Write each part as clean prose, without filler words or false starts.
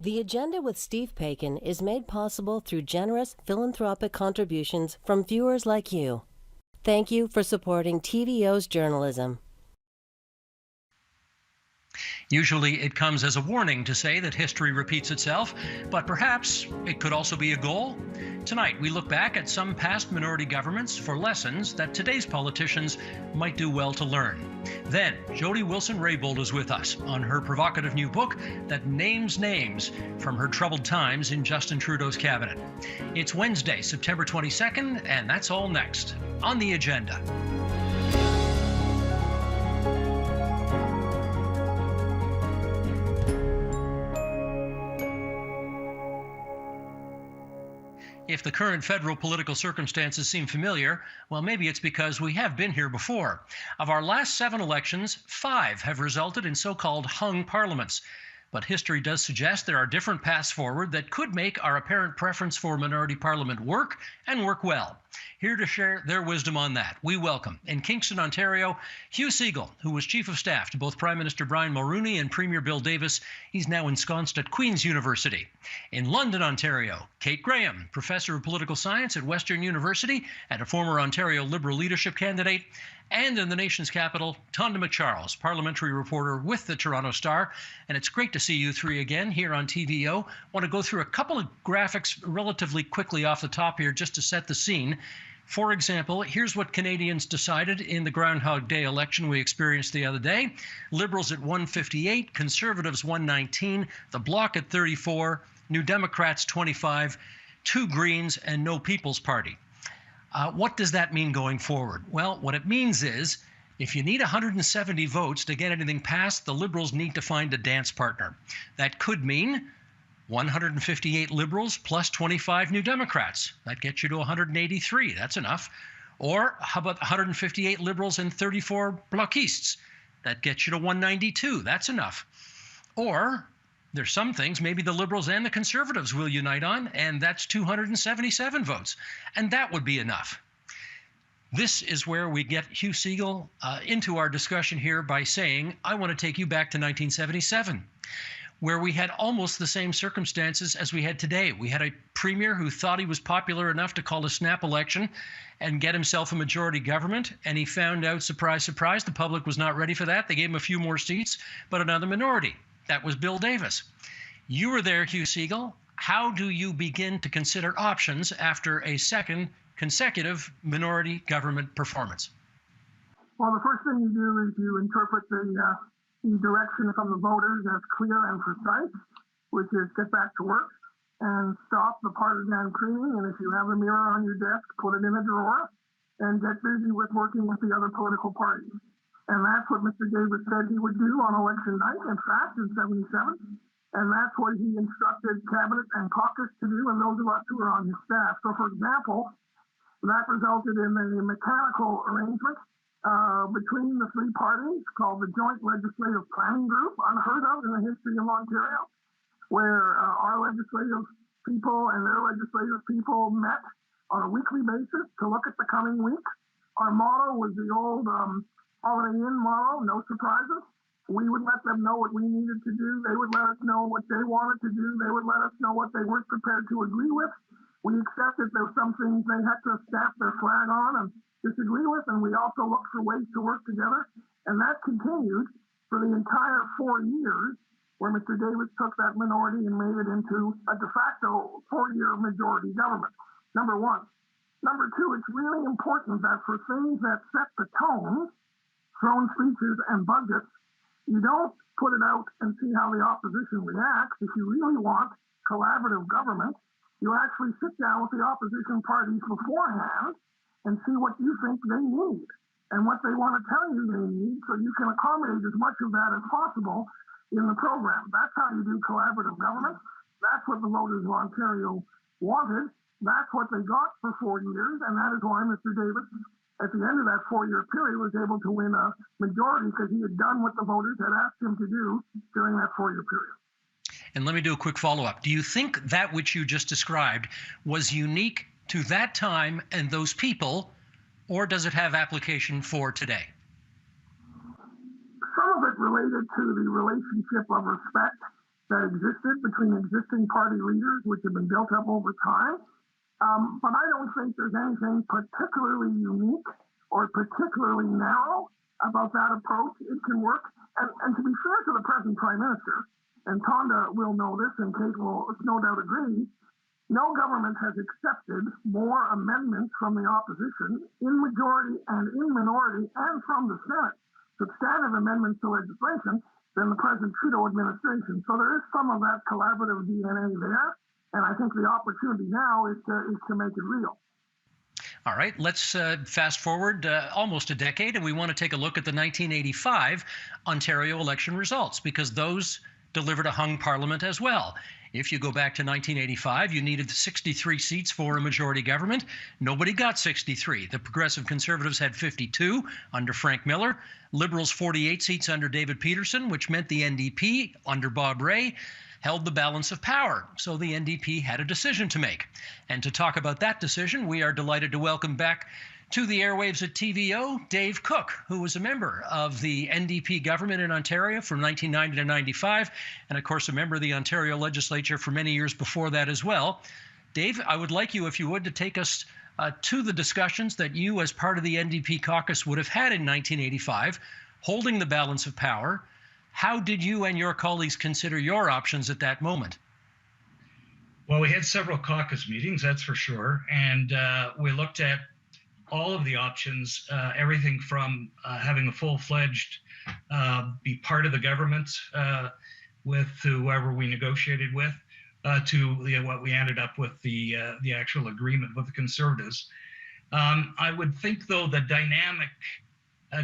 The Agenda with Steve Paikin is made possible through generous philanthropic contributions from viewers like you. Thank you for supporting TVO's journalism. Usually it comes as a warning to say that history repeats itself, but perhaps it could also be a goal. Tonight, we look back at some past minority governments for lessons that today's politicians might do well to learn. Then, Jody Wilson-Raybould is with us on her provocative new book that names names from her troubled times in Justin Trudeau's cabinet. It's Wednesday, September 22nd, and that's all next on The Agenda. If the current federal political circumstances seem familiar, well, maybe it's because we have been here before. Of our last 7 elections, 5 have resulted in so-called hung parliaments. But history does suggest there are different paths forward that could make our apparent preference for minority parliament work, and work well. Here to share their wisdom on that, we welcome, in Kingston, Ontario, Hugh Siegel, who was Chief of Staff to both Prime Minister Brian Mulroney and Premier Bill Davis. He's now ensconced at Queen's University. In London, Ontario, Kate Graham, Professor of Political Science at Western University and a former Ontario Liberal leadership candidate. And in the nation's capital, Tonda McCharles, parliamentary reporter with the Toronto Star. And it's great to see you three again here on TVO. I want to go through a couple of graphics relatively quickly off the top here just to set the scene. For example, here's what Canadians decided in the Groundhog Day election we experienced the other day. Liberals at 158, Conservatives 119, the Bloc at 34, New Democrats 25, 2 Greens, and no People's Party. What does that mean going forward? Well, what it means is if you need 170 votes to get anything passed, the Liberals need to find a dance partner. That could mean 158 Liberals plus 25 New Democrats. That gets you to 183. That's enough. Or how about 158 Liberals and 34 Blocistes? That gets you to 192. That's enough. Or there's some things maybe the Liberals and the Conservatives will unite on, and that's 277 votes. And that would be enough. This is where we get Hugh Siegel into our discussion here by saying, I want to take you back to 1977, where we had almost the same circumstances as we had today. We had a premier who thought he was popular enough to call a snap election and get himself a majority government, and he found out, surprise, surprise, the public was not ready for that. They gave him a few more seats, but another minority. That was Bill Davis. You were there, Hugh Siegel. How do you begin to consider options after a second consecutive minority government performance? Well, the first thing you do is you interpret the direction from the voters as clear and precise, which is get back to work and stop the partisan creaming. And if you have a mirror on your desk, put it in a drawer and get busy with working with the other political parties. And that's what Mr. Davis said he would do on election night, in fact, in 77. And that's what he instructed cabinet and caucus to do, and those of us who are on his staff. So, for example, that resulted in a mechanical arrangement between the 3 parties called the Joint Legislative Planning Group, unheard of in the history of Ontario, where our legislative people and their legislative people met on a weekly basis to look at the coming week. Our motto was the old holiday inn model, no surprises. We would let them know what we needed to do. They would let us know what they wanted to do. They would let us know what they weren't prepared to agree with. We accepted there were some things they had to stamp their flag on and disagree with, and we also looked for ways to work together. And that continued for the entire 4 years, where Mr. Davis took that minority and made it into a de facto 4-year majority government, number one. Number two, it's really important that for things that set the tone, throne speeches and budgets, you don't put it out and see how the opposition reacts. If you really want collaborative government, you actually sit down with the opposition parties beforehand and see what you think they need and what they want to tell you they need, so you can accommodate as much of that as possible in the program. That's how you do collaborative government. That's what the voters of Ontario wanted. That's what they got for 4 years, and that is why Mr. Davis, at the end of that 4-year period, was able to win a majority, because he had done what the voters had asked him to do during that 4-year period. And let me do a quick follow-up. Do you think that which you just described was unique to that time and those people, or does it have application for today? Some of it related to the relationship of respect that existed between existing party leaders, which have been built up over time. But I don't think there's anything particularly unique or particularly narrow about that approach. It can work. And to be fair to the present Prime Minister, and Tonda will know this and Kate will no doubt agree, no government has accepted more amendments from the opposition in majority and in minority and from the Senate, substantive amendments to legislation, than the present Trudeau administration. So there is some of that collaborative DNA there, and I think the opportunity now is to make it real. All right, let's fast forward almost a decade, and we want to take a look at the 1985 Ontario election results, because those delivered a hung parliament as well. If you go back to 1985, you needed 63 seats for a majority government. Nobody got 63. The Progressive Conservatives had 52 under Frank Miller, Liberals 48 seats under David Peterson, which meant the NDP under Bob Rae held the balance of power. So the NDP had a decision to make. And to talk about that decision, we are delighted to welcome back to the airwaves at TVO, Dave Cook, who was a member of the NDP government in Ontario from 1990 to 95, and of course a member of the Ontario legislature for many years before that as well. Dave, I would like you, if you would, to take us to the discussions that you as part of the NDP caucus would have had in 1985, holding the balance of power. How did you and your colleagues consider your options at that moment? Well, we had several caucus meetings, that's for sure, and we looked at all of the options, everything from having a full-fledged be part of the government with whoever we negotiated with, to what we ended up with the actual agreement with the Conservatives. I would think, though, the dynamic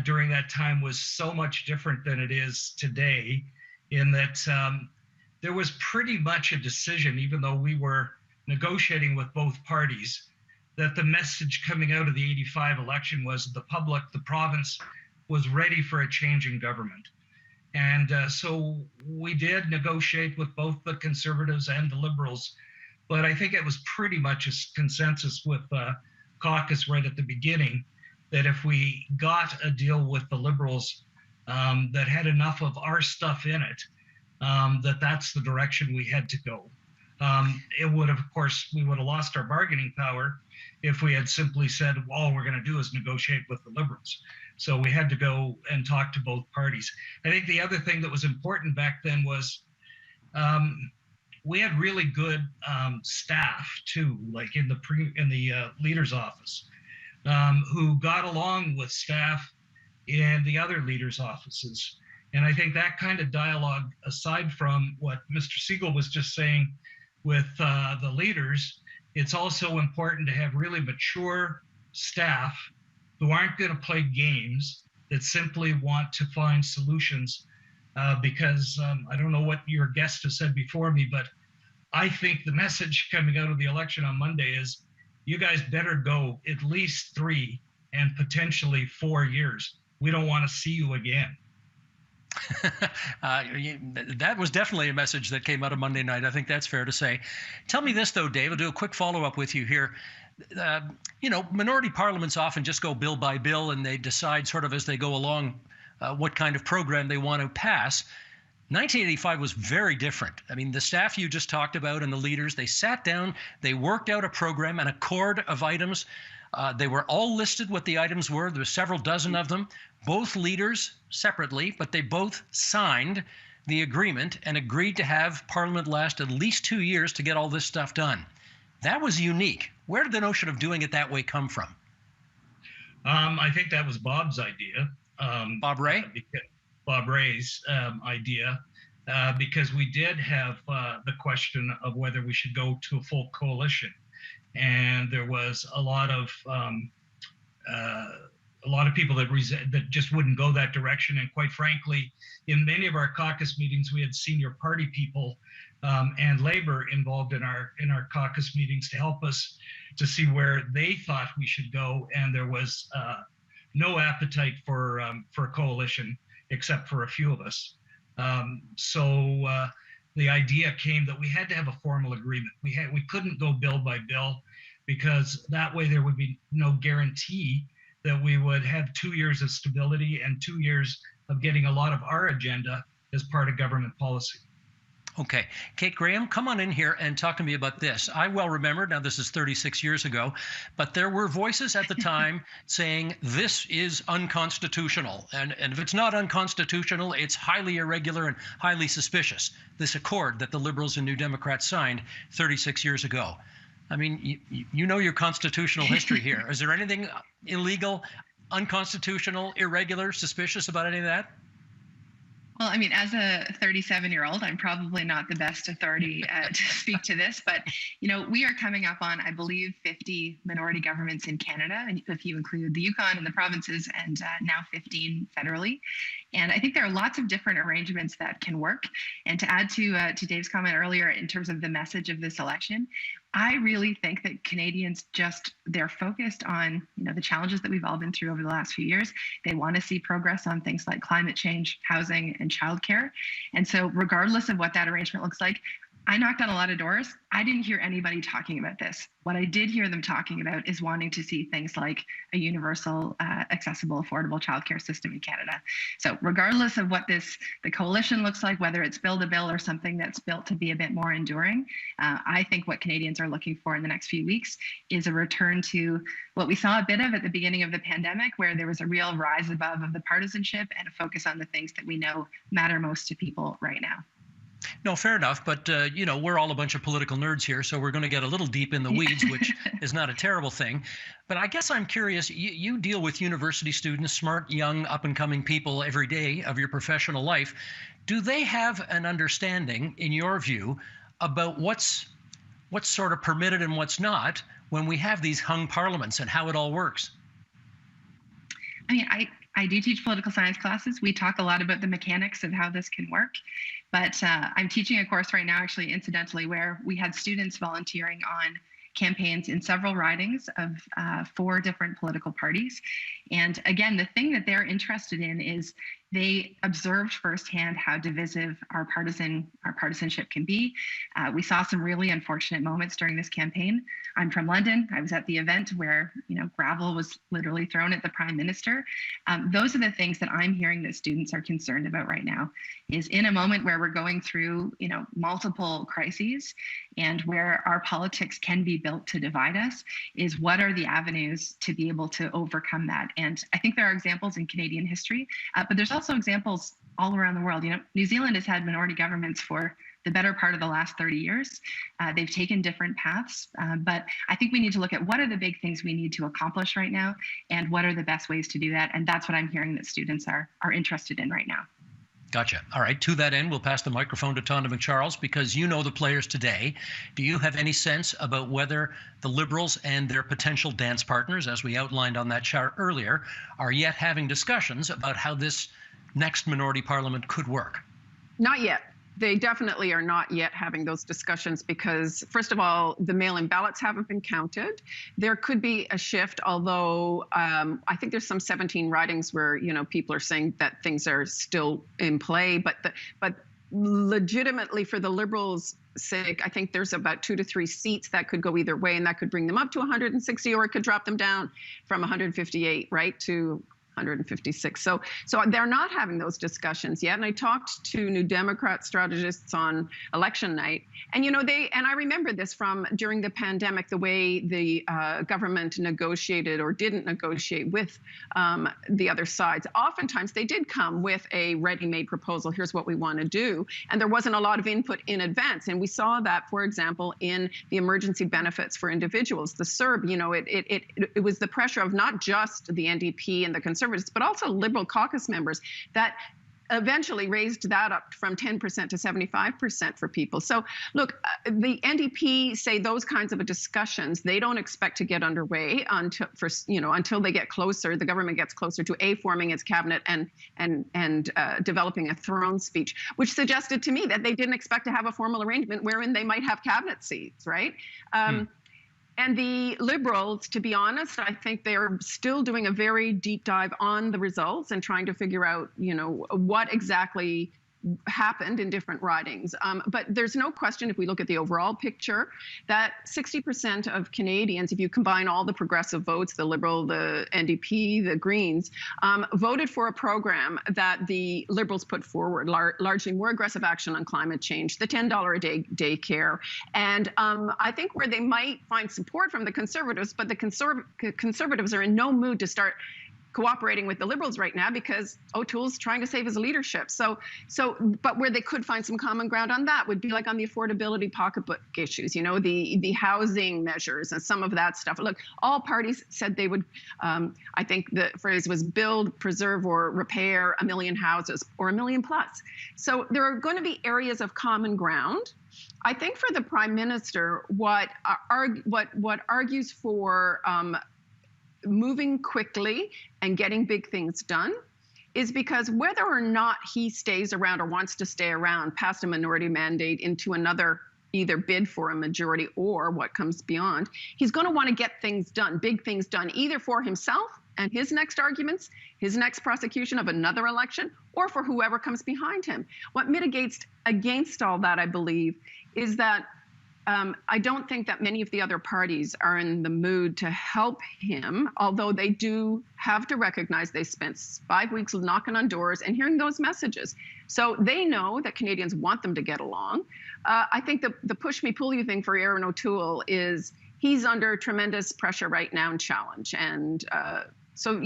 during that time was so much different than it is today, in that there was pretty much a decision, even though we were negotiating with both parties, that the message coming out of the 85 election was the public, the province, was ready for a change in government. And so we did negotiate with both the Conservatives and the Liberals, but I think it was pretty much a consensus with caucus right at the beginning that if we got a deal with the Liberals that had enough of our stuff in it, that's the direction we had to go. It would have, of course, we would have lost our bargaining power if we had simply said, well, all we're going to do is negotiate with the Liberals. So we had to go and talk to both parties. I think the other thing that was important back then was we had really good staff too, like in the leader's office, who got along with staff in the other leaders' offices. And I think that kind of dialogue, aside from what Mr. Siegel was just saying with the leaders, it's also important to have really mature staff who aren't going to play games, that simply want to find solutions. Because I don't know what your guest has said before me, but I think the message coming out of the election on Monday is, you guys better go at least 3 and potentially 4 years. We don't want to see you again. That was definitely a message that came out of Monday night. I think that's fair to say. Tell me this, though, Dave. I'll do a quick follow-up with you here. Minority parliaments often just go bill by bill, and they decide sort of as they go along what kind of program they want to pass. 1985 was very different. I mean, the staff you just talked about and the leaders, they sat down, they worked out a program, an accord of items. They were all listed what the items were. There were several dozen of them. Both leaders separately, but they both signed the agreement and agreed to have Parliament last at least 2 years to get all this stuff done. That was unique. Where did the notion of doing it that way come from? I think that was Bob's idea. Bob Rae? Bob Rae's idea, because we did have the question of whether we should go to a full coalition. And there was a lot of people that just wouldn't go that direction. And quite frankly, in many of our caucus meetings, we had senior party people and Labor involved in our caucus meetings to help us to see where they thought we should go. And there was no appetite for a coalition, except for a few of us. So the idea came that we had to have a formal agreement. We couldn't go bill by bill, because that way there would be no guarantee that we would have 2 years of stability and 2 years of getting a lot of our agenda as part of government policy. Okay. Kate Graham, come on in here and talk to me about this. I well remember, now this is 36 years ago, but there were voices at the time saying this is unconstitutional. And if it's not unconstitutional, it's highly irregular and highly suspicious. This accord that the Liberals and New Democrats signed 36 years ago. I mean, you know your constitutional history here. Is there anything illegal, unconstitutional, irregular, suspicious about any of that? Well, I mean, as a 37-year-old, I'm probably not the best authority to speak to this, but, you know, we are coming up on, I believe, 50 minority governments in Canada, and if you include the Yukon and the provinces, and now 15 federally. And I think there are lots of different arrangements that can work. And to add to Dave's comment earlier in terms of the message of this election, I really think that Canadians they're focused on, you know, the challenges that we've all been through over the last few years. They want to see progress on things like climate change, housing, and childcare. And so regardless of what that arrangement looks like, I knocked on a lot of doors. I didn't hear anybody talking about this. What I did hear them talking about is wanting to see things like a universal, accessible, affordable childcare system in Canada. So regardless of what the coalition looks like, whether it's build a bill or something that's built to be a bit more enduring, I think what Canadians are looking for in the next few weeks is a return to what we saw a bit of at the beginning of the pandemic, where there was a real rise above of the partisanship and a focus on the things that we know matter most to people right now. No, fair enough. But, you know, we're all a bunch of political nerds here, so we're going to get a little deep in the weeds, which is not a terrible thing. But I guess I'm curious, you deal with university students, smart, young, up-and-coming people every day of your professional life. Do they have an understanding, in your view, about what's sort of permitted and what's not when we have these hung parliaments and how it all works? I mean, I do teach political science classes. We talk a lot about the mechanics of how this can work. But I'm teaching a course right now, actually, incidentally, where we had students volunteering on campaigns in several ridings of 4 different political parties. And again, the thing that they're interested in is they observed firsthand how divisive our partisanship can be. We saw some really unfortunate moments during this campaign. I'm from London. I was at the event where, you know, gravel was literally thrown at the Prime Minister. Those are the things that I'm hearing that students are concerned about right now, is in a moment where we're going through, you know, multiple crises and where our politics can be built to divide us, is what are the avenues to be able to overcome that? And I think there are examples in Canadian history, but there's also examples all around the world. You know, New Zealand has had minority governments for the better part of the last 30 years. They've taken different paths, but I think we need to look at what are the big things we need to accomplish right now and what are the best ways to do that. And that's what I'm hearing that students are interested in right now. Gotcha. All right. To that end, we'll pass the microphone to Tonda McCharles, because you know the players today. Do you have any sense about whether the Liberals and their potential dance partners, as we outlined on that chart earlier, are yet having discussions about how this next minority parliament could work? Not yet. They definitely are not yet having those discussions because, first of all, the mail-in ballots haven't been counted. There could be a shift, although I think there's some 17 ridings where, you know, people are saying that things are still in play. But legitimately, for the Liberals' sake, I think there's about 2 to 3 seats that could go either way, and that could bring them up to 160, or it could drop them down from 158, right, to 156. So they're not having those discussions yet. And I talked to New Democrat strategists on election night, and I remember this from during the pandemic, the way the government negotiated or didn't negotiate with the other sides. Oftentimes they did come with a ready-made proposal. Here's what we want to do, and there wasn't a lot of input in advance. And we saw that, for example, in the emergency benefits for individuals, the CERB. It was the pressure of not just the NDP and the Conservatives, but also Liberal caucus members that eventually raised that up from 10% to 75% for people. So look, the NDP say those kinds of discussions, they don't expect to get underway until they get closer, the government gets closer to forming its cabinet and developing a throne speech, which suggested to me that they didn't expect to have a formal arrangement wherein they might have cabinet seats, right? And the Liberals, to be honest, I think they're still doing a very deep dive on the results and trying to figure out, what exactly happened in different ridings. But there's no question, if we look at the overall picture, that 60% of Canadians, if you combine all the progressive votes, the Liberal, the NDP, the Greens, voted for a program that the Liberals put forward, largely more aggressive action on climate change, the $10 a day daycare. And I think where they might find support from the Conservatives, but the Conservatives are in no mood to start cooperating with the Liberals right now because O'Toole's trying to save his leadership. But where they could find some common ground on that would be like on the affordability pocketbook issues, the housing measures and some of that stuff. Look, all parties said they would, I think the phrase was build, preserve, or repair 1 million houses or 1 million plus. So there are going to be areas of common ground. I think for the Prime Minister, what argues for moving quickly and getting big things done is because whether or not he stays around or wants to stay around past a minority mandate into another either bid for a majority or what comes beyond, he's going to want to get things done, big things done, either for himself and his next arguments, his next prosecution of another election, or for whoever comes behind him. What mitigates against all that, I believe, is that I don't think that many of the other parties are in the mood to help him, although they do have to recognize they spent 5 weeks knocking on doors and hearing those messages. So they know that Canadians want them to get along. I think the push me, pull you thing for Erin O'Toole is he's under tremendous pressure right now and challenge. And so,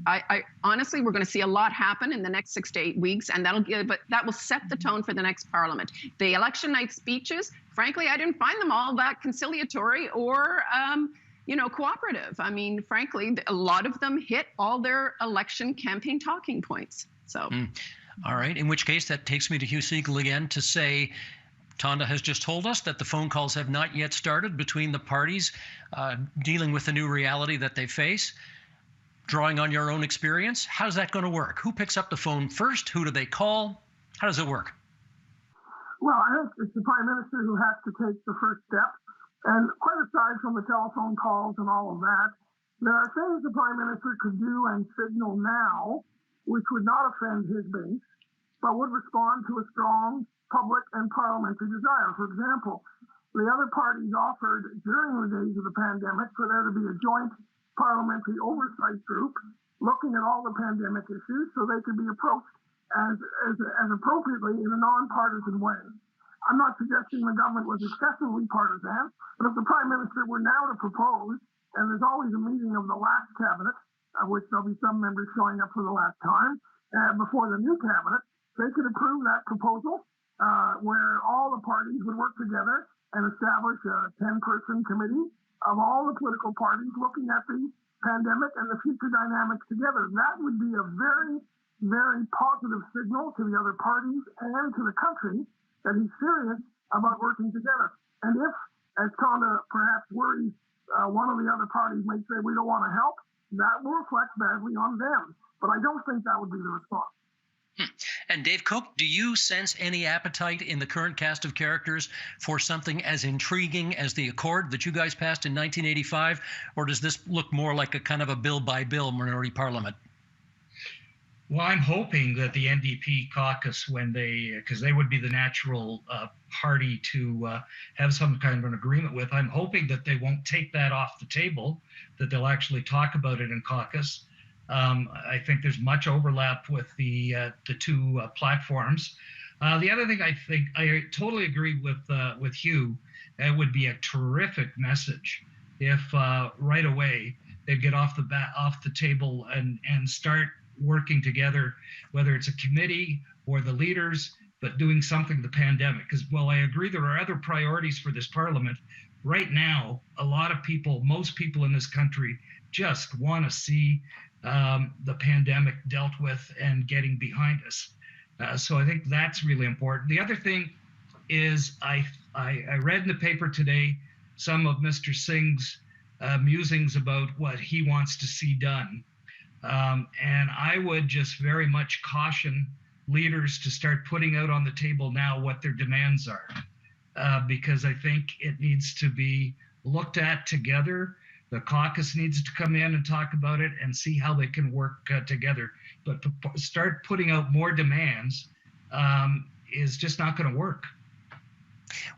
I honestly, we're going to see a lot happen in the next 6 to 8 weeks, and that will set the tone for the next Parliament. The election night speeches, frankly, I didn't find them all that conciliatory or, cooperative. I mean, frankly, a lot of them hit all their election campaign talking points. So, all right. In which case, that takes me to Hugh Segal again to say, Tonda has just told us that the phone calls have not yet started between the parties dealing with the new reality that they face. Drawing on your own experience, how's that going to work? Who picks up the phone first? Who do they call? How does it work? Well, I think it's the Prime Minister who has to take the first step. And quite aside from the telephone calls and all of that, there are things the Prime Minister could do and signal now which would not offend his base, but would respond to a strong public and parliamentary desire. For example, the other parties offered during the days of the pandemic for there to be a joint parliamentary oversight group looking at all the pandemic issues so they could be approached as appropriately in a nonpartisan way. I'm not suggesting the government was excessively partisan, but if the Prime Minister were now to propose, and there's always a meeting of the last cabinet, of which there'll be some members showing up for the last time, before the new cabinet, they could approve that proposal where all the parties would work together and establish a 10-person committee of all the political parties looking at the pandemic and the future dynamics together. That would be a very, very positive signal to the other parties and to the country that he's serious about working together. And if, as Tonda perhaps worries, one of the other parties may say we don't want to help, that will reflect badly on them. But I don't think that would be the response. And Dave Cook, do you sense any appetite in the current cast of characters for something as intriguing as the Accord that you guys passed in 1985? Or does this look more like a kind of a bill-by-bill minority parliament? Well, I'm hoping that the NDP caucus, because they would be the natural party to have some kind of an agreement with, I'm hoping that they won't take that off the table, that they'll actually talk about it in caucus. I think there's much overlap with the two platforms. The other thing, I think I totally agree with Hugh. It would be a terrific message if right away they'd get off the table and start working together, whether it's a committee or the leaders, but doing something the pandemic. Because while I agree there are other priorities for this Parliament, right now a lot of people, most people in this country, just want to see the pandemic dealt with and getting behind us. So I think that's really important. The other thing is I read in the paper today some of Mr. Singh's musings about what he wants to see done. And I would just very much caution leaders to start putting out on the table now what their demands are, because I think it needs to be looked at together. The caucus needs to come in and talk about it and see how they can work together. But start putting out more demands is just not going to work.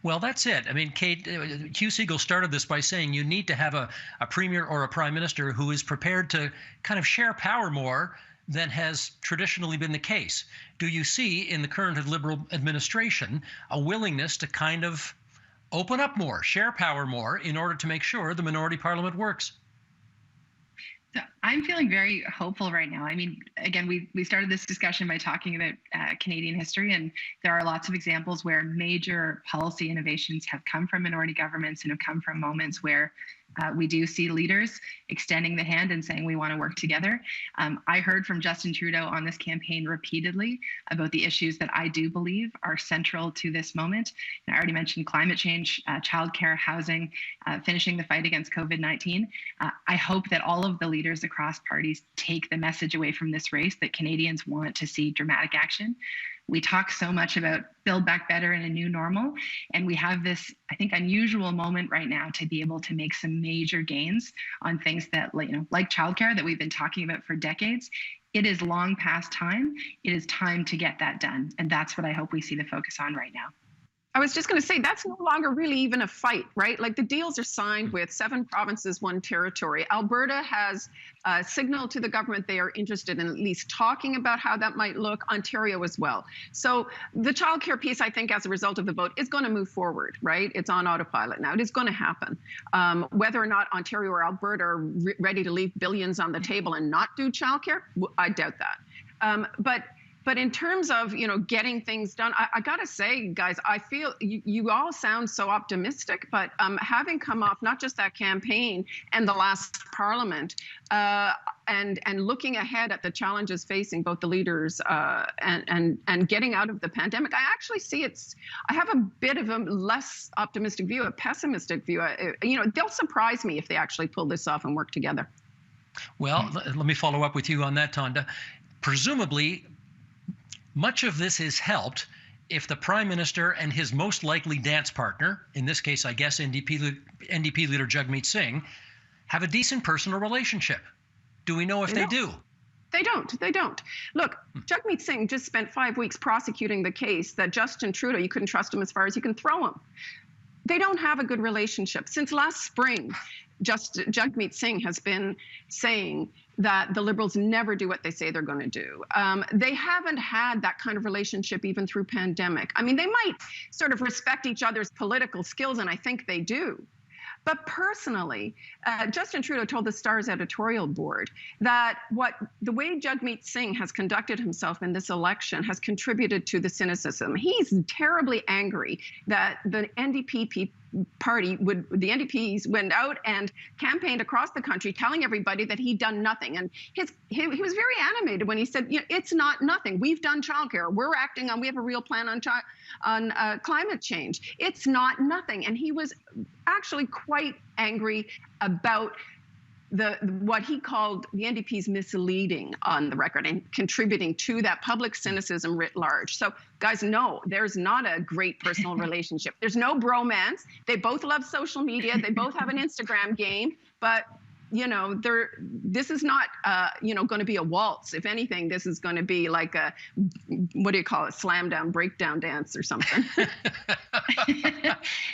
Well, that's it. I mean, Kate, Hugh Segal started this by saying you need to have a premier or a prime minister who is prepared to kind of share power more than has traditionally been the case. Do you see in the current Liberal administration a willingness to kind of open up more, share power more in order to make sure the minority parliament works? So I'm feeling very hopeful right now. I mean, again, we started this discussion by talking about Canadian history, and there are lots of examples where major policy innovations have come from minority governments and have come from moments where we do see leaders extending the hand and saying we want to work together. I heard from Justin Trudeau on this campaign repeatedly about the issues that I do believe are central to this moment. And I already mentioned climate change, childcare, housing, finishing the fight against COVID-19. I hope that all of the leaders across parties take the message away from this race that Canadians want to see dramatic action. We talk so much about build back better and a new normal, and we have this, I think, unusual moment right now to be able to make some major gains on things that, like childcare that we've been talking about for decades. It is long past time. It is time to get that done, and that's what I hope we see the focus on right now. I was just going to say that's no longer really even a fight, right? Like the deals are signed with 7 provinces, 1 territory. Alberta has signaled to the government they are interested in at least talking about how that might look. Ontario as well. So the childcare piece, I think, as a result of the vote, is going to move forward, right? It's on autopilot now. It is going to happen. Whether or not Ontario or Alberta are ready to leave billions on the table and not do childcare, I doubt that. But in terms of, getting things done, I got to say, guys, I feel you all sound so optimistic, but having come off not just that campaign and the last parliament and looking ahead at the challenges facing both the leaders and getting out of the pandemic, I actually see I have a bit of a less optimistic view, a pessimistic view. They'll surprise me if they actually pull this off and work together. Well, let me follow up with you on that, Tonda. Presumably, much of this is helped if the Prime Minister and his most likely dance partner, in this case, I guess, NDP leader Jagmeet Singh, have a decent personal relationship. Do we know if they do? They don't. Look, Jagmeet Singh just spent 5 weeks prosecuting the case that Justin Trudeau, you couldn't trust him as far as you can throw him. They don't have a good relationship. Since last spring, Jagmeet Singh has been saying that the Liberals never do what they say they're going to do. They haven't had that kind of relationship even through pandemic. I mean, they might sort of respect each other's political skills, and I think they do. But personally, Justin Trudeau told the Star's editorial board that the way Jagmeet Singh has conducted himself in this election has contributed to the cynicism. He's terribly angry that the NDPs went out and campaigned across the country telling everybody that he'd done nothing. And he was very animated when he said, it's not nothing. We've done childcare. We have a real plan on climate change. It's not nothing. And he was actually quite angry about what he called the NDP's misleading on the record and contributing to that public cynicism writ large. So guys, no, there's not a great personal relationship. There's no bromance. They both love social media. They both have an Instagram game, but this is not, going to be a waltz. If anything, this is going to be like a, what do you call it? Slam down, breakdown dance or something.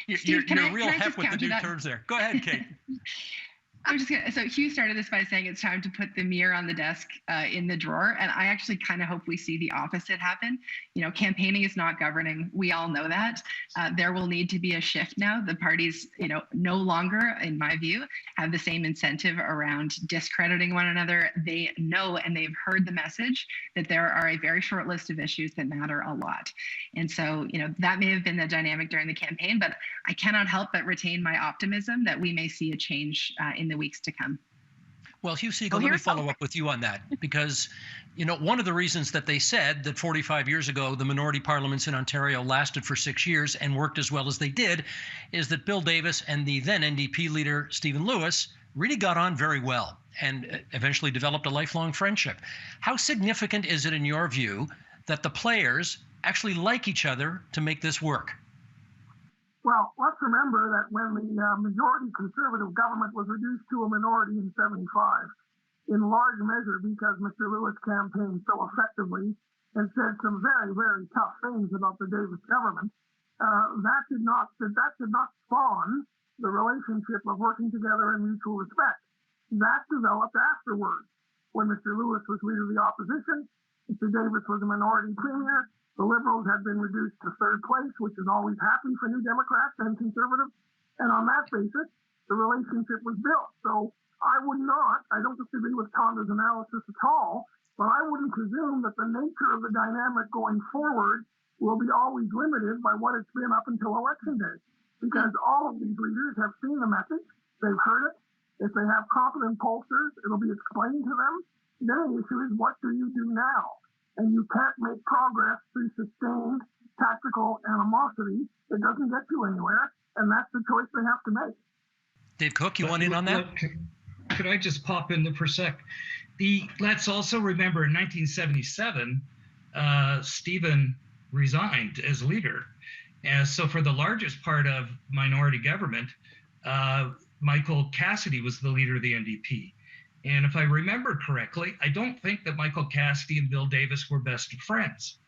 You're real hep with the new terms there. Go ahead, Kate. I'm just gonna, so Hugh started this by saying it's time to put the mirror on the desk in the drawer. And I actually kind of hope we see the opposite happen. Campaigning is not governing. We all know that. There will need to be a shift now. The parties, no longer, in my view, have the same incentive around discrediting one another. They know and they've heard the message that there are a very short list of issues that matter a lot. And so, that may have been the dynamic during the campaign, but I cannot help but retain my optimism that we may see a change in the weeks to come. Well, Hugh Segal, let me follow up with you on that, because, one of the reasons that they said that 45 years ago the minority parliaments in Ontario lasted for 6 years and worked as well as they did is that Bill Davis and the then NDP leader Stephen Lewis really got on very well and eventually developed a lifelong friendship. How significant is it in your view that the players actually like each other to make this work? Well, let's remember that when the majority Conservative government was reduced to a minority in 75, in large measure because Mr. Lewis campaigned so effectively and said some very, very tough things about the Davis government. That did not spawn the relationship of working together in mutual respect. That developed afterwards. When Mr. Lewis was leader of the opposition, Mr. Davis was a minority premier. The Liberals had been reduced to third place, which is always happy for New Democrats and Conservatives. And on that basis, the relationship was built. So I don't disagree with Tonda's analysis at all, but I wouldn't presume that the nature of the dynamic going forward will be always limited by what it's been up until Election Day. Because all of these leaders have seen the message, they've heard it. If they have competent pollsters, it'll be explained to them. Then the issue is, what do you do now? And you can't make progress through sustained tactical animosity. It doesn't get you anywhere, and that's the choice they have to make. Dave Cook, you want in on that? Could I just pop in there for a sec? Let's also remember in 1977, Stephen resigned as leader. And so for the largest part of minority government, Michael Cassidy was the leader of the NDP. And if I remember correctly, I don't think that Michael Cassidy and Bill Davis were best of friends.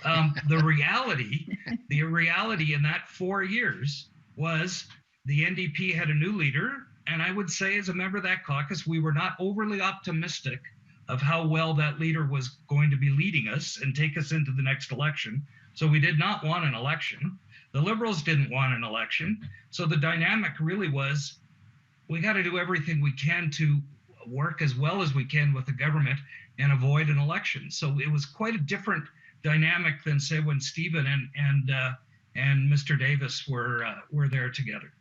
The reality in that 4 years was the NDP had a new leader. And I would say, as a member of that caucus, we were not overly optimistic of how well that leader was going to be leading us and take us into the next election. So we did not want an election. The Liberals didn't want an election. So the dynamic really was, we got to do everything we can to work as well as we can with the government and avoid an election. So it was quite a different dynamic than, say, when Stephen and Mr. Davis were there together.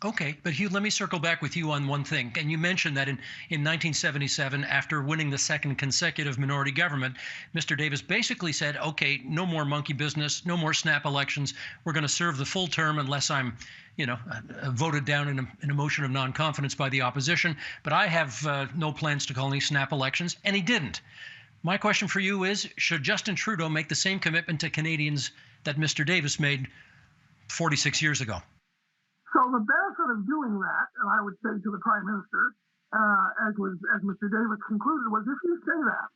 Okay, but Hugh, let me circle back with you on one thing. And you mentioned that in 1977, after winning the second consecutive minority government, Mr. Davis basically said, okay, no more monkey business, no more snap elections. We're going to serve the full term unless I'm, voted down in a motion of non-confidence by the opposition. But I have no plans to call any snap elections, and he didn't. My question for you is, should Justin Trudeau make the same commitment to Canadians that Mr. Davis made 46 years ago? So the benefit of doing that, and I would say to the Prime Minister, as Mr. Davis concluded, was if you say that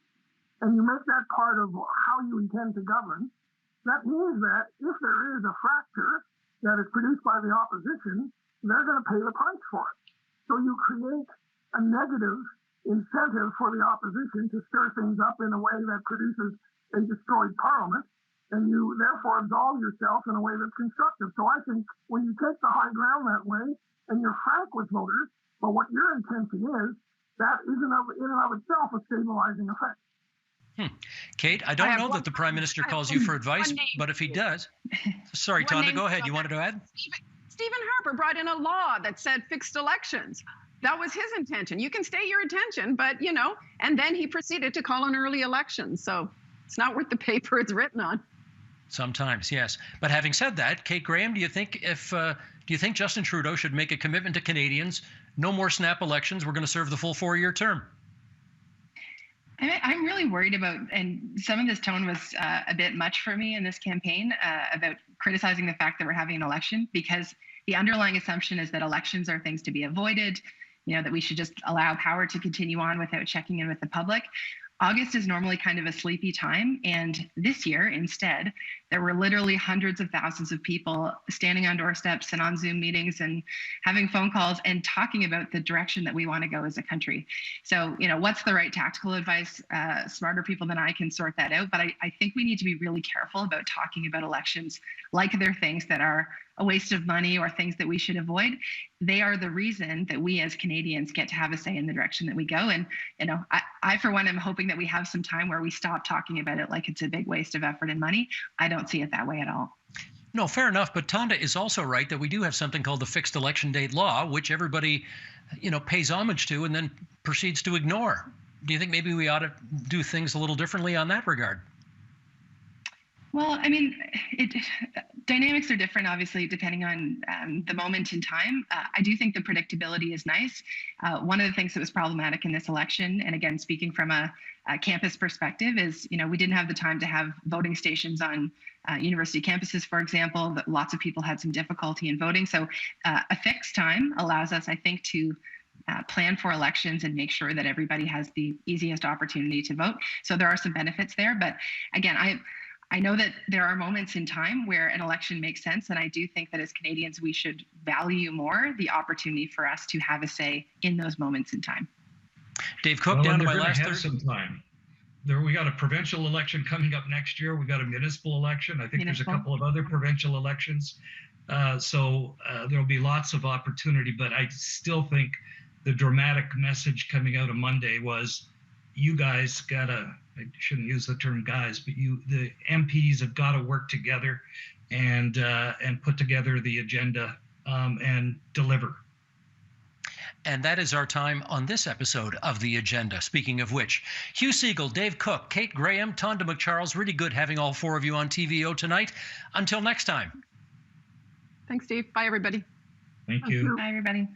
and you make that part of how you intend to govern, that means that if there is a fracture that is produced by the opposition, they're going to pay the price for it. So you create a negative incentive for the opposition to stir things up in a way that produces a destroyed parliament. And you therefore absolve yourself in a way that's constructive. So I think when you take the high ground that way and you're frank with voters, but what your intention is, that is in and of itself a stabilizing effect. Kate, I don't know that the Prime Minister calls you for advice, but if he does, sorry, Tonda, go ahead. You wanted to add? Stephen Harper brought in a law that said fixed elections. That was his intention. You can stay your intention, but and then he proceeded to call an early election. So it's not worth the paper it's written on. Sometimes, yes. But having said that, Kate Graham, do you think Justin Trudeau should make a commitment to Canadians? No more snap elections. We're going to serve the full 4-year term. I'm really worried about, and some of this tone was a bit much for me in this campaign about criticizing the fact that we're having an election, because the underlying assumption is that elections are things to be avoided, that we should just allow power to continue on without checking in with the public. August is normally kind of a sleepy time, and this year, instead, there were literally hundreds of thousands of people standing on doorsteps and on Zoom meetings and having phone calls and talking about the direction that we want to go as a country. So, what's the right tactical advice? Smarter people than I can sort that out, but I think we need to be really careful about talking about elections like they're things that are a waste of money or things that we should avoid. They are the reason that we as Canadians get to have a say in the direction that we go. And, I for one, am hoping that we have some time where we stop talking about it like it's a big waste of effort and money. I don't see it that way at all. No, fair enough. But Tonda is also right that we do have something called the fixed election date law, which everybody, pays homage to and then proceeds to ignore. Do you think maybe we ought to do things a little differently on that regard? Well, dynamics are different, obviously, depending on the moment in time. I do think the predictability is nice. One of the things that was problematic in this election, and again, speaking from a campus perspective, is, we didn't have the time to have voting stations on university campuses, for example. Lots of people had some difficulty in voting. So a fixed time allows us, I think, to plan for elections and make sure that everybody has the easiest opportunity to vote. So there are some benefits there. But again, I know that there are moments in time where an election makes sense. And I do think that as Canadians, we should value more the opportunity for us to have a say in those moments in time. Dave Cook, down to my last have some time. We got a provincial election coming up next year. We got a municipal election. I think there's a couple of other provincial elections. So there'll be lots of opportunity, but I still think the dramatic message coming out of Monday was, you guys gotta, I shouldn't use the term guys, but the MPs have got to work together and put together the agenda and deliver. And that is our time on this episode of The Agenda. Speaking of which, Hugh Siegel, Dave Cook, Kate Graham, Tonda McCharles, really good having all four of you on TVO tonight. Until next time. Thanks, Steve. Bye, everybody. Thank you. Bye, everybody.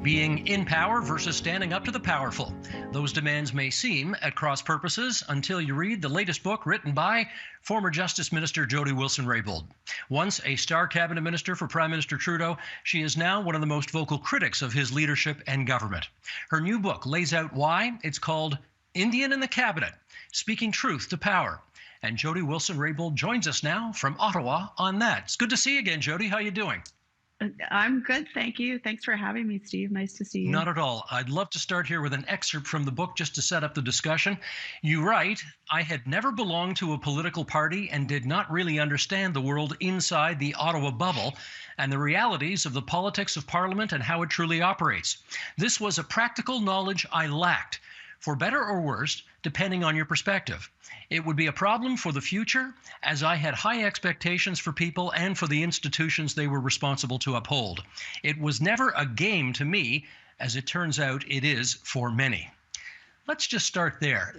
Being in power versus standing up to the powerful. Those demands may seem at cross purposes until you read the latest book written by former Justice Minister Jody Wilson-Raybould. Once a star cabinet minister for Prime Minister Trudeau, she is now one of the most vocal critics of his leadership and government. Her new book lays out why. It's called Indian in the Cabinet, Speaking Truth to Power. And Jody Wilson-Raybould joins us now from Ottawa on that. It's good to see you again, Jody. How are you doing? I'm good, thank you. Thanks for having me, Steve. Nice to see you. Not at all. I'd love to start here with an excerpt from the book just to set up the discussion. You write, I had never belonged to a political party and did not really understand the world inside the Ottawa bubble and the realities of the politics of Parliament and how it truly operates. This was a practical knowledge I lacked, for better or worse, depending on your perspective. It would be a problem for the future, as I had high expectations for people and for the institutions they were responsible to uphold. It was never a game to me, as it turns out it is for many. Let's just start there.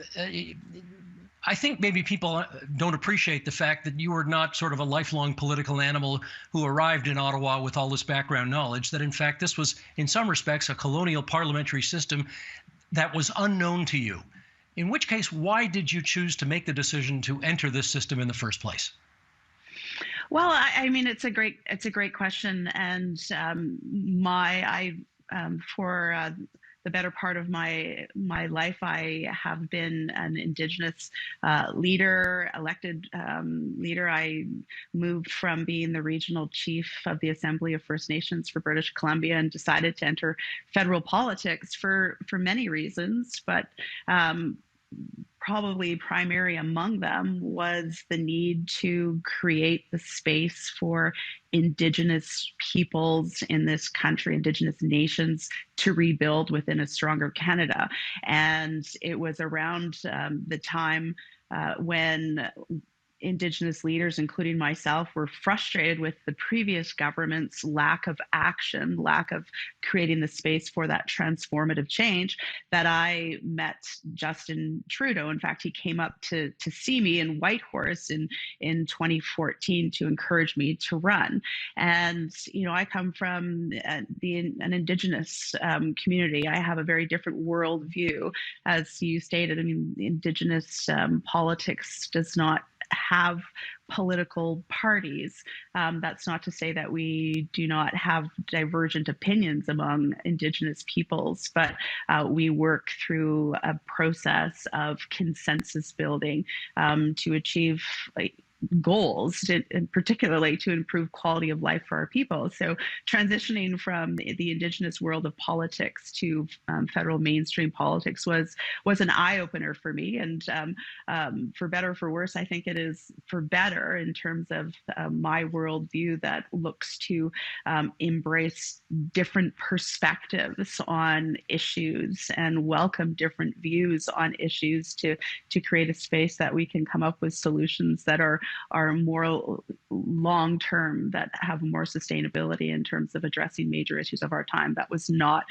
I think maybe people don't appreciate the fact that you were not sort of a lifelong political animal who arrived in Ottawa with all this background knowledge, that in fact this was, in some respects, a colonial parliamentary system that was unknown to you. In which case, why did you choose to make the decision to enter this system in the first place? Well, I mean, it's a great question, and for the better part of my life, I have been an Indigenous leader, elected leader. I moved from being the regional chief of the Assembly of First Nations for British Columbia and decided to enter federal politics for many reasons, but probably primary among them was the need to create the space for Indigenous peoples in this country, Indigenous nations, to rebuild within a stronger Canada. And it was around the time when Indigenous leaders, including myself, were frustrated with the previous government's lack of action, lack of creating the space for that transformative change, that I met Justin Trudeau. In fact, he came up to see me in Whitehorse in 2014 to encourage me to run. And, you know, I come from an Indigenous community. I have a very different worldview. As you stated, I mean, Indigenous politics does not have political parties. That's not to say that we do not have divergent opinions among Indigenous peoples, but we work through a process of consensus building to achieve goals, and particularly to improve quality of life for our people. So transitioning from the Indigenous world of politics to federal mainstream politics was an eye-opener for me. And for better or for worse, I think it is for better in terms of my worldview that looks to embrace different perspectives on issues and welcome different views on issues to create a space that we can come up with solutions that are more long-term, that have more sustainability in terms of addressing major issues of our time. That was not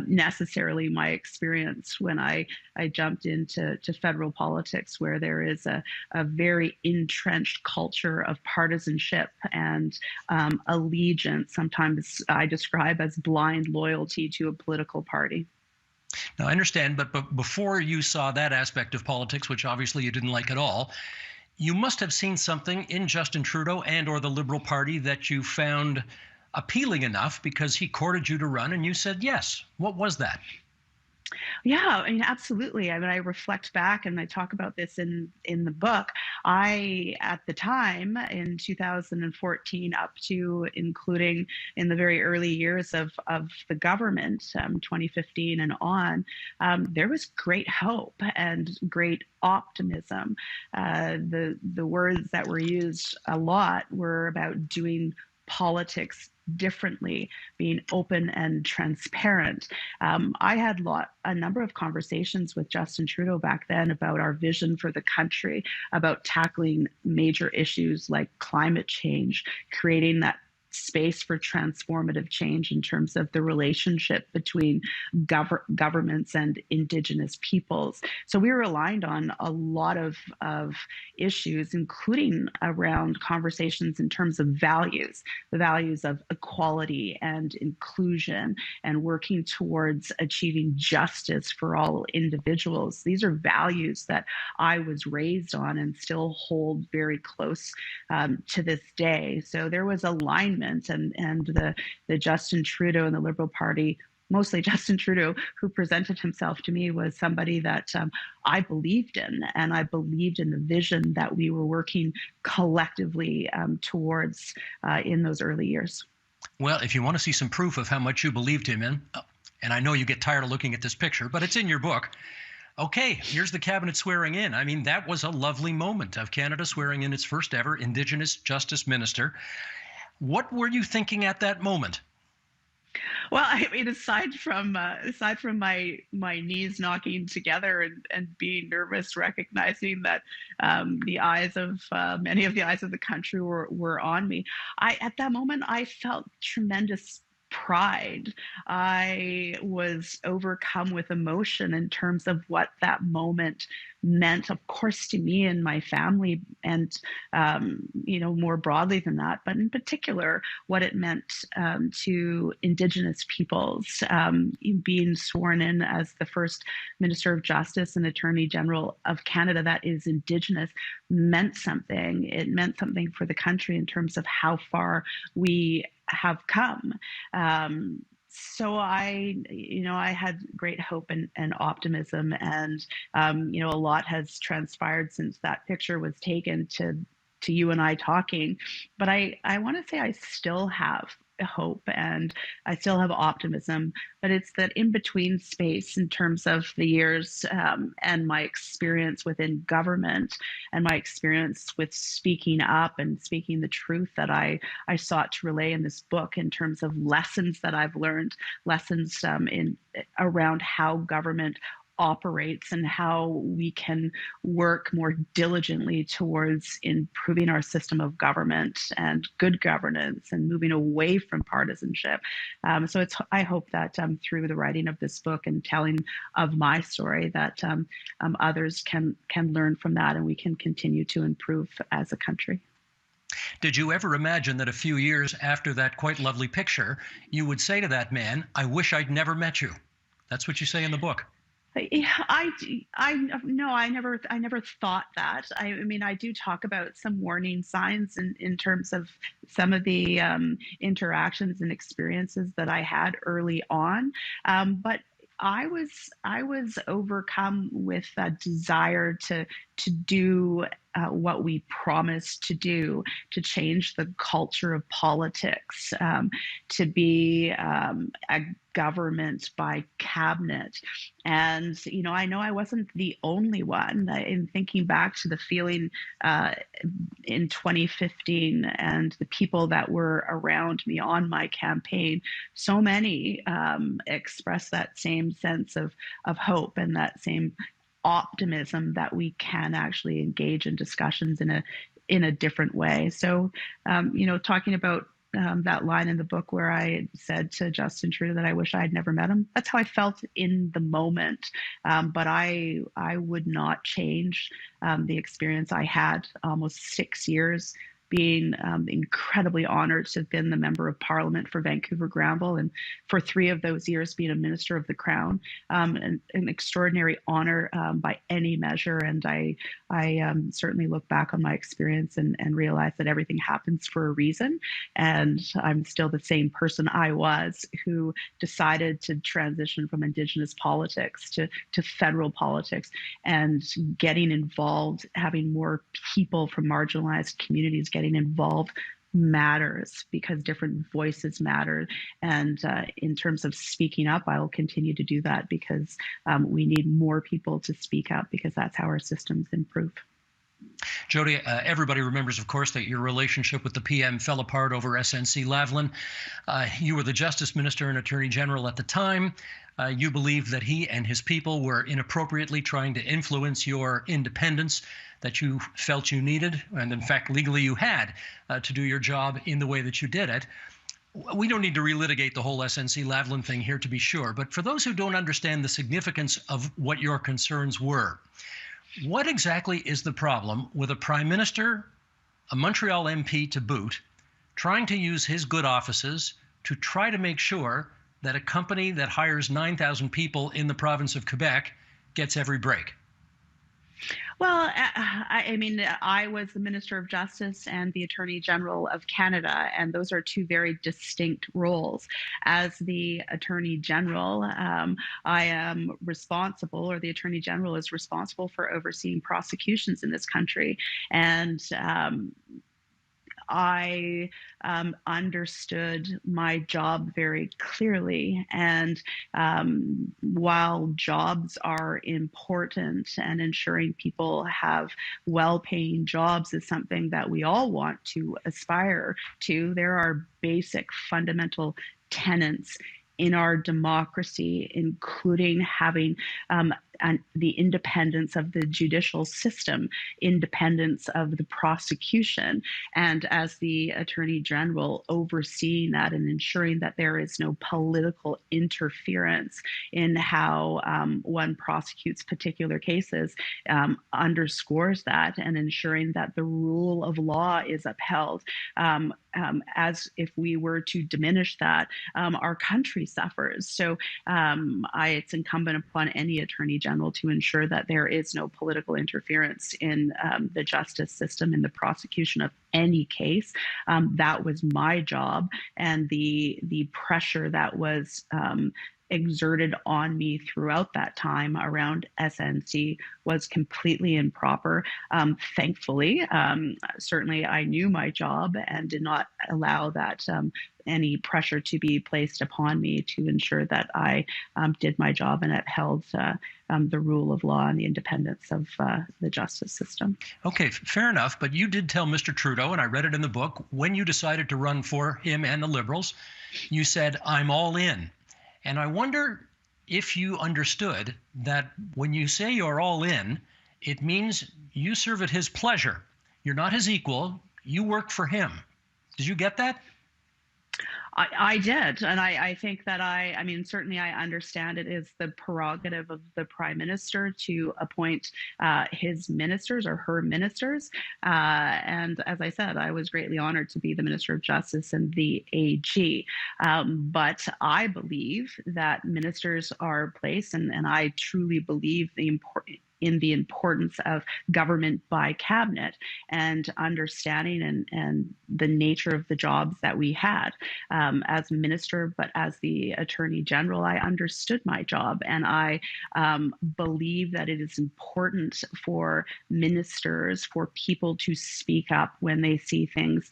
necessarily my experience when I jumped into federal politics, where there is a very entrenched culture of partisanship and allegiance. Sometimes I describe as blind loyalty to a political party. Now, I understand, but before you saw that aspect of politics, which obviously you didn't like at all, you must have seen something in Justin Trudeau and or the Liberal Party that you found appealing enough because he courted you to run and you said yes. What was that? Yeah, I mean, absolutely. I mean, I reflect back and I talk about this in the book. I, at the time in 2014, up to including in the very early years of the government, 2015 and on, there was great hope and great optimism. The words that were used a lot were about doing politics differently, being open and transparent. I had a number of conversations with Justin Trudeau back then about our vision for the country, about tackling major issues like climate change, creating that space for transformative change in terms of the relationship between governments and Indigenous peoples. So we were aligned on a lot of issues, including around conversations in terms of values, the values of equality and inclusion, and working towards achieving justice for all individuals. These are values that I was raised on and still hold very close to this day. So there was alignment, and the Justin Trudeau and the Liberal Party, mostly Justin Trudeau, who presented himself to me, was somebody that I believed in, and I believed in the vision that we were working collectively towards in those early years. Well, if you want to see some proof of how much you believed him in, and I know you get tired of looking at this picture, but it's in your book. Okay, here's the cabinet swearing in. I mean, that was a lovely moment of Canada swearing in its first ever Indigenous Justice Minister. What were you thinking at that moment? Well, I mean, aside from my knees knocking together and being nervous, recognizing that the eyes of many of the eyes of the country were on me, at that moment I felt tremendous pride. I was overcome with emotion in terms of what that moment meant, of course, to me and my family, and more broadly than that, but in particular, what it meant to Indigenous peoples. Being sworn in as the first Minister of Justice and Attorney General of Canada that is Indigenous meant something. It meant something for the country in terms of how far we have come. So I had great hope and optimism, and a lot has transpired since that picture was taken to you and I talking. But I want to say I still have hope and I still have optimism, but it's that in between space in terms of the years and my experience within government and my experience with speaking up and speaking the truth that I sought to relay in this book in terms of lessons that I've learned, lessons around how government operates and how we can work more diligently towards improving our system of government and good governance and moving away from partisanship. So I hope that through the writing of this book and telling of my story that others can learn from that and we can continue to improve as a country. Did you ever imagine that a few years after that quite lovely picture, you would say to that man, "I wish I'd never met you"? That's what you say in the book. I never thought that. I mean, I do talk about some warning signs in terms of some of the interactions and experiences that I had early on, but I was overcome with a desire to do what we promised to do, to change the culture of politics, to be a government by cabinet. And, I know I wasn't the only one. In thinking back to the feeling in 2015 and the people that were around me on my campaign, so many expressed that same sense of hope and that same optimism that we can actually engage in discussions in a different way. So, talking about that line in the book where I said to Justin Trudeau that I wish I had never met him, that's how I felt in the moment. But I would not change the experience I had almost 6 years being incredibly honored to have been the Member of Parliament for Vancouver Granville, and for 3 of those years being a Minister of the Crown. An extraordinary honor by any measure, and I certainly look back on my experience and realize that everything happens for a reason, and I'm still the same person I was who decided to transition from Indigenous politics to federal politics, and getting involved, having more people from marginalized communities getting involved matters, because different voices matter. And in terms of speaking up, I will continue to do that, because we need more people to speak up, because that's how our systems improve. Jody, everybody remembers, of course, that your relationship with the PM fell apart over SNC Lavalin. You were the Justice Minister and Attorney General at the time. You believed that he and his people were inappropriately trying to influence your independence that you felt you needed, and in fact, legally you had, to do your job in the way that you did it. We don't need to relitigate the whole SNC Lavalin thing here, to be sure, but for those who don't understand the significance of what your concerns were, what exactly is the problem with a Prime Minister, a Montreal MP to boot, trying to use his good offices to try to make sure that a company that hires 9,000 people in the province of Quebec gets every break? Well, I mean, I was the Minister of Justice and the Attorney General of Canada, and those are 2 very distinct roles. As the Attorney General, I am responsible, or the Attorney General is responsible, for overseeing prosecutions in this country. And I understood my job very clearly. And while jobs are important and ensuring people have well-paying jobs is something that we all want to aspire to, there are basic fundamental tenets in our democracy, including having the independence of the judicial system, independence of the prosecution, and as the Attorney General, overseeing that and ensuring that there is no political interference in how one prosecutes particular cases, underscores that, and ensuring that the rule of law is upheld. As if we were to diminish that, our country suffers. So it's incumbent upon any Attorney General to ensure that there is no political interference in the justice system, in the prosecution of any case. That was my job, and the pressure that was exerted on me throughout that time around SNC was completely improper. Thankfully, certainly I knew my job and did not allow that any pressure to be placed upon me to ensure that I did my job and upheld the rule of law and the independence of the justice system. Okay, fair enough. But you did tell Mr. Trudeau, and I read it in the book, when you decided to run for him and the Liberals, you said, "I'm all in." And I wonder if you understood that when you say you're all in, it means you serve at his pleasure. You're not his equal. You work for him. Did you get that? I did. And I think that I mean, certainly I understand it is the prerogative of the Prime Minister to appoint his ministers or her ministers. And as I said, I was greatly honored to be the Minister of Justice and the AG. But I believe that ministers are placed, and I truly believe in the importance of government by cabinet, and understanding and the nature of the jobs that we had. As minister, but as the Attorney General, I understood my job, and I believe that it is important for ministers, for people to speak up when they see things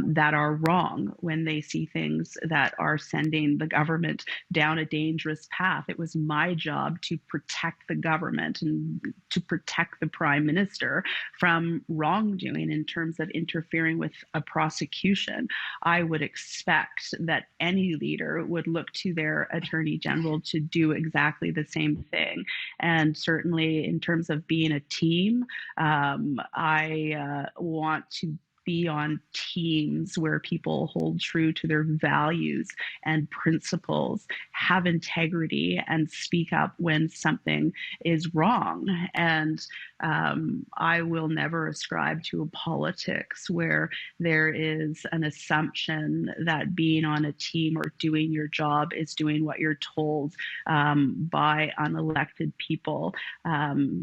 that are wrong, when they see things that are sending the government down a dangerous path. It was my job to protect the government and to protect the Prime Minister from wrongdoing in terms of interfering with a prosecution. I would expect that any leader would look to their Attorney General to do exactly the same thing. And certainly in terms of being a team, I want to be on teams where people hold true to their values and principles, have integrity, and speak up when something is wrong. And I will never ascribe to a politics where there is an assumption that being on a team or doing your job is doing what you're told by unelected people.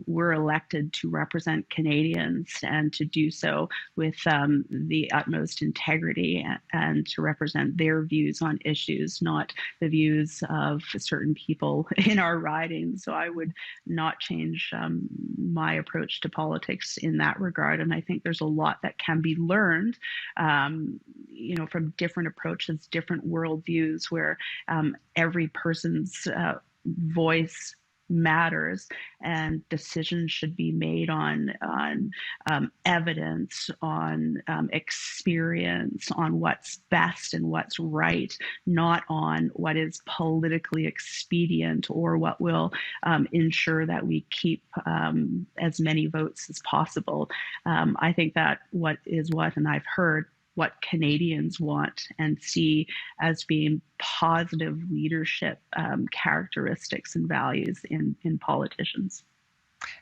We're elected to represent Canadians and to do so with the utmost integrity and to represent their views on issues, not the views of certain people in our riding. So I would not change my approach to politics in that regard. And I think there's a lot that can be learned, from different approaches, different worldviews, where every person's voice matters, and decisions should be made on evidence, on experience, on what's best and what's right, not on what is politically expedient or what will ensure that we keep as many votes as possible. I think that and I've heard what Canadians want and see as being positive leadership characteristics and values in politicians.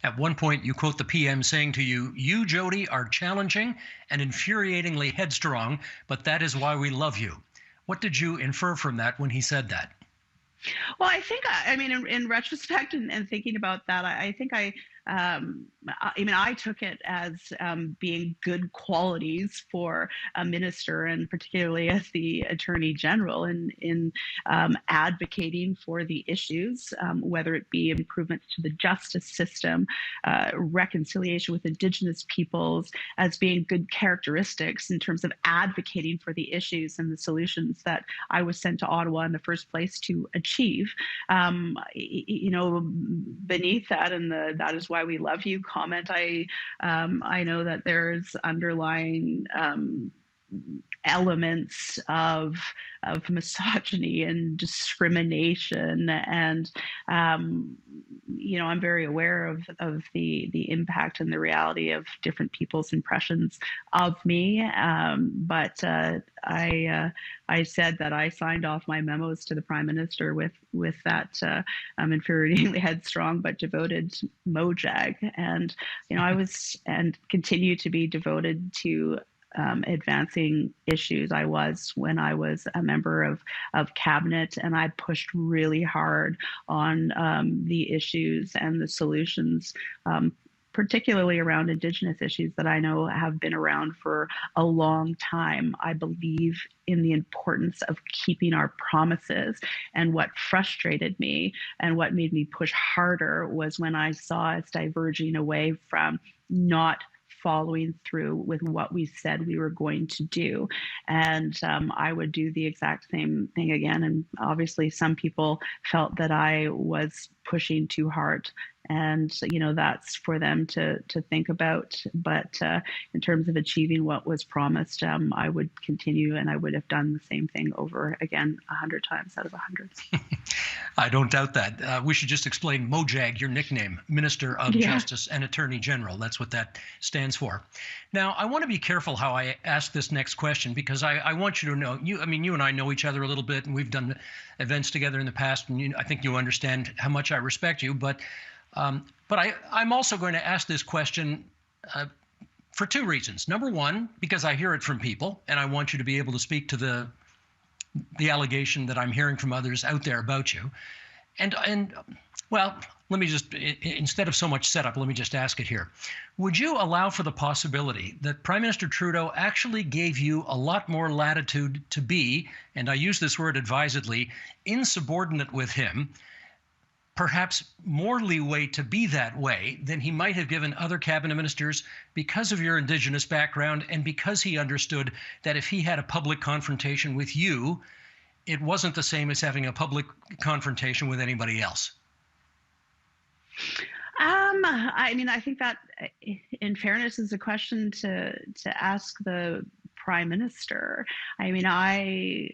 At one point, you quote the PM saying to you, "You, Jody, are challenging and infuriatingly headstrong, but that is why we love you." What did you infer from that when he said that? Well, I think, in retrospect and thinking about that, I think I took it as being good qualities for a minister, and particularly as the Attorney General, in advocating for the issues, whether it be improvements to the justice system, reconciliation with Indigenous peoples, as being good characteristics in terms of advocating for the issues and the solutions that I was sent to Ottawa in the first place to achieve. Beneath that, and that is why we love you comment, I know that there's underlying elements of misogyny and discrimination, and I'm very aware of the impact and the reality of different people's impressions of me. But I said that I signed off my memos to the Prime Minister with that infuriatingly headstrong but devoted mojag, and I was and continue to be devoted to advancing issues. I was when I was a member of cabinet, and I pushed really hard on the issues and the solutions, particularly around Indigenous issues that I know have been around for a long time. I believe in the importance of keeping our promises. And what frustrated me and what made me push harder was when I saw us diverging away from not following through with what we said we were going to do. And I would do the exact same thing again. And obviously some people felt that I was pushing too hard. And, that's for them to think about. But in terms of achieving what was promised, I would continue, and I would have done the same thing over again 100 times out of 100. I don't doubt that. We should just explain Mojag, your nickname, Minister of Justice and Attorney General. That's what that stands for. Now, I want to be careful how I ask this next question, because I want you to know, you and I know each other a little bit, and we've done events together in the past, and I think you understand how much I respect you. But I'm also going to ask this question for two reasons. Number one, because I hear it from people, and I want you to be able to speak to the allegation that I'm hearing from others out there about you. And well, let me just, instead of so much setup, let me just ask it here. Would you allow for the possibility that Prime Minister Trudeau actually gave you a lot more latitude to be, and I use this word advisedly, insubordinate with him, perhaps more leeway to be that way than he might have given other cabinet ministers because of your Indigenous background, and because he understood that if he had a public confrontation with you, it wasn't the same as having a public confrontation with anybody else? I think that, in fairness, is a question to ask the prime minister. I mean, I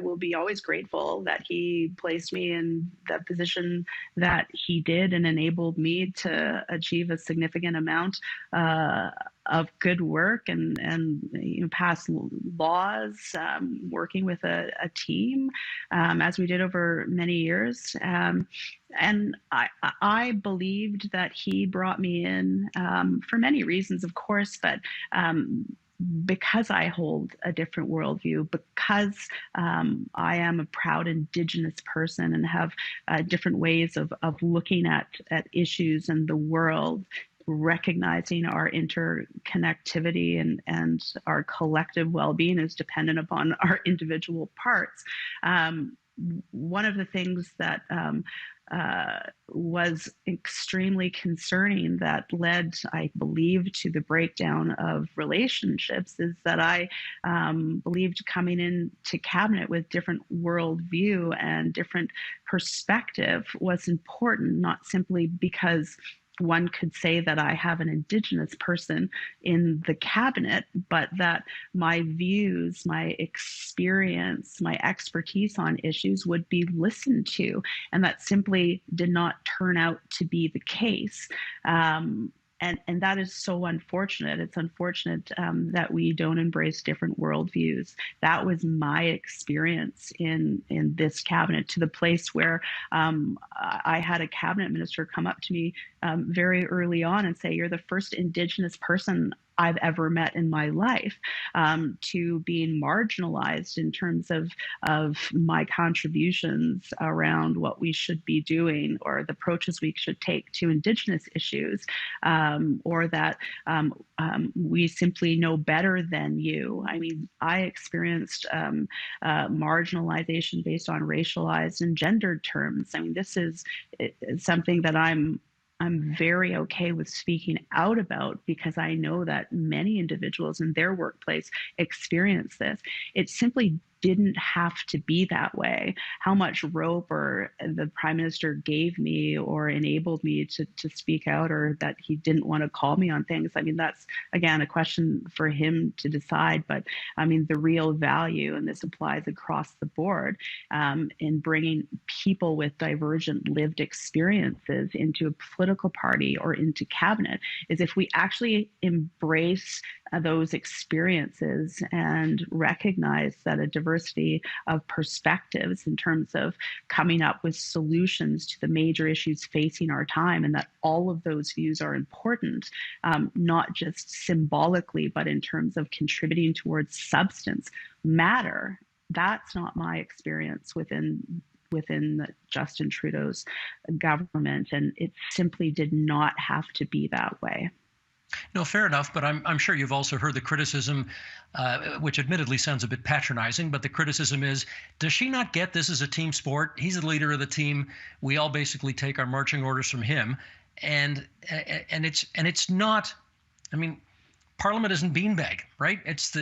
will be always grateful that he placed me in the position that he did and enabled me to achieve a significant amount of good work and pass laws, working with a team, as we did over many years. And I believed that he brought me in for many reasons, of course, but because I hold a different worldview, because I am a proud Indigenous person and have different ways of looking at issues and the world, recognizing our interconnectivity and our collective well-being is dependent upon our individual parts. One of the things that was extremely concerning that led, I believe, to the breakdown of relationships is that I believed coming into cabinet with different worldview and different perspective was important, not simply because one could say that I have an Indigenous person in the cabinet, but that my views, my experience, my expertise on issues would be listened to. And that simply did not turn out to be the case. And that is so unfortunate. It's unfortunate that we don't embrace different worldviews. That was my experience in this cabinet, to the place where I had a cabinet minister come up to me very early on and say, "You're the first Indigenous person I've ever met in my life," to being marginalized in terms of my contributions around what we should be doing or the approaches we should take to Indigenous issues, or that we simply know better than you. I mean, I experienced marginalization based on racialized and gendered terms. I mean, this is something that I'm very okay with speaking out about, because I know that many individuals in their workplace experience this. It simply didn't have to be that way. How much rope or the prime minister gave me or enabled me to speak out, or that he didn't want to call me on things, I mean, that's, again, a question for him to decide. But I mean, the real value, and this applies across the board, in bringing people with divergent lived experiences into a political party or into cabinet, is if we actually embrace those experiences and recognize that a diversity of perspectives in terms of coming up with solutions to the major issues facing our time, and that all of those views are important, not just symbolically, but in terms of contributing towards substance matter. That's not my experience within Justin Trudeau's government, and it simply did not have to be that way. No, fair enough, but I'm sure you've also heard the criticism, which admittedly sounds a bit patronizing, but the criticism is, does she not get this is a team sport? He's the leader of the team. We all basically take our marching orders from him, and it's not. I mean, Parliament isn't beanbag, right? It's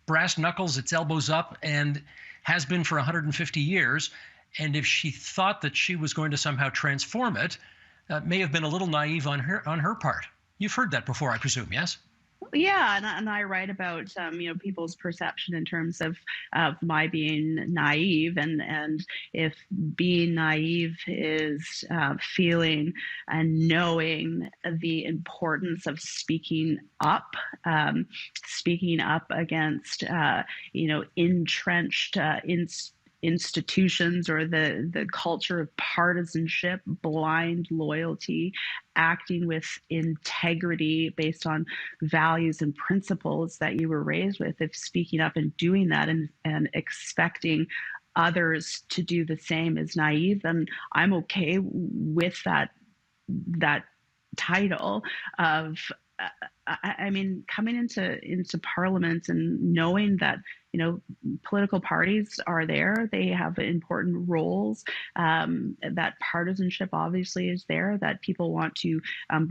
brass knuckles, it's elbows up, and has been for 150 years. And if she thought that she was going to somehow transform it, may have been a little naive on her part. You've heard that before, I presume, yes? Yeah, and I write about people's perception in terms of my being naive, and if being naive is feeling and knowing the importance of speaking up against entrenched institutions, or the culture of partisanship, blind loyalty, acting with integrity based on values and principles that you were raised with. If speaking up and doing that and expecting others to do the same is naive, then I'm okay with that title of I mean, coming into Parliament and knowing that political parties are there, they have important roles, that partisanship obviously is there, that people want to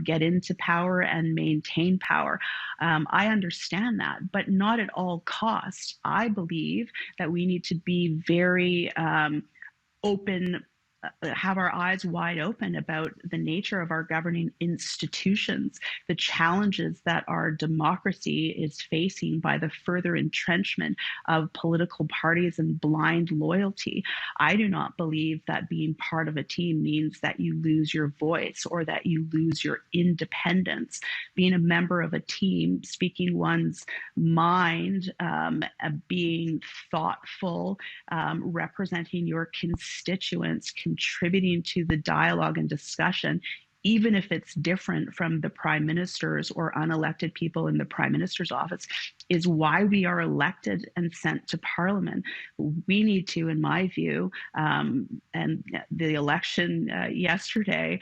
get into power and maintain power. I understand that, but not at all costs. I believe that we need to be very open have our eyes wide open about the nature of our governing institutions, the challenges that our democracy is facing by the further entrenchment of political parties and blind loyalty. I do not believe that being part of a team means that you lose your voice or that you lose your independence. Being a member of a team, speaking one's mind, being thoughtful, representing your constituents, contributing to the dialogue and discussion, even if it's different from the prime ministers or unelected people in the prime minister's office, is why we are elected and sent to parliament. We need to, in my view, and the election yesterday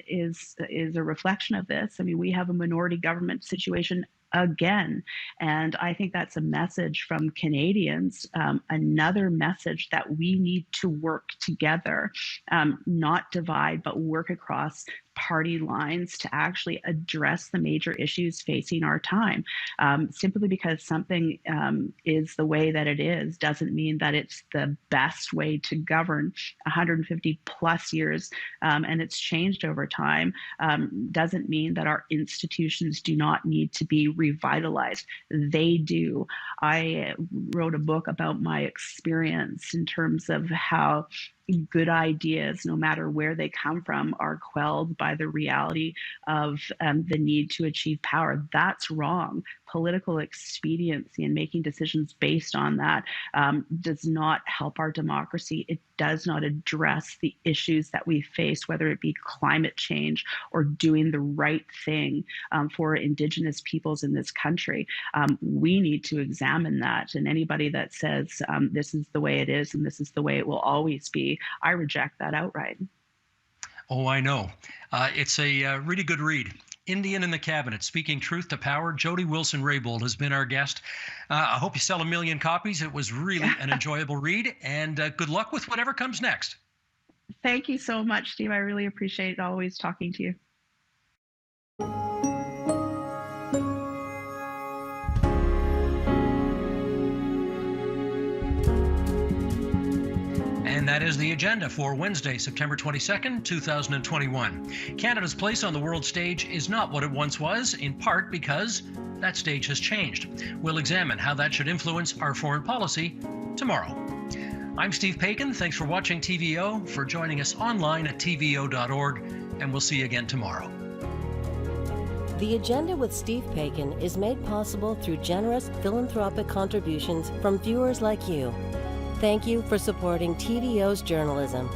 is a reflection of this. I mean, we have a minority government situation again. And I think that's a message from Canadians, another message that we need to work together, not divide, but work across party lines to actually address the major issues facing our time. Simply because something is the way that it is doesn't mean that it's the best way to govern. 150 plus years, and it's changed over time, doesn't mean that our institutions do not need to be revitalized. They do. I wrote a book about my experience in terms of how good ideas, no matter where they come from, are quelled by the reality of the need to achieve power. That's wrong. Political expediency and making decisions based on that does not help our democracy. It does not address the issues that we face, whether it be climate change or doing the right thing for Indigenous peoples in this country. We need to examine that. And anybody that says this is the way it is and this is the way it will always be, I reject that outright. Oh, I know. It's a really good read. Indian in the Cabinet, Speaking Truth to Power. Jody Wilson-Raybould has been our guest. I hope you sell 1 million copies. It was really an enjoyable read, and good luck with whatever comes next. Thank you so much, Steve. I really appreciate always talking to you. And that is the agenda for Wednesday, September 22nd, 2021. Canada's place on the world stage is not what it once was, in part because that stage has changed. We'll examine how that should influence our foreign policy tomorrow. I'm Steve Paikin. Thanks for watching TVO, for joining us online at tvo.org, and we'll see you again tomorrow. The Agenda with Steve Paikin is made possible through generous philanthropic contributions from viewers like you. Thank you for supporting TVO's journalism.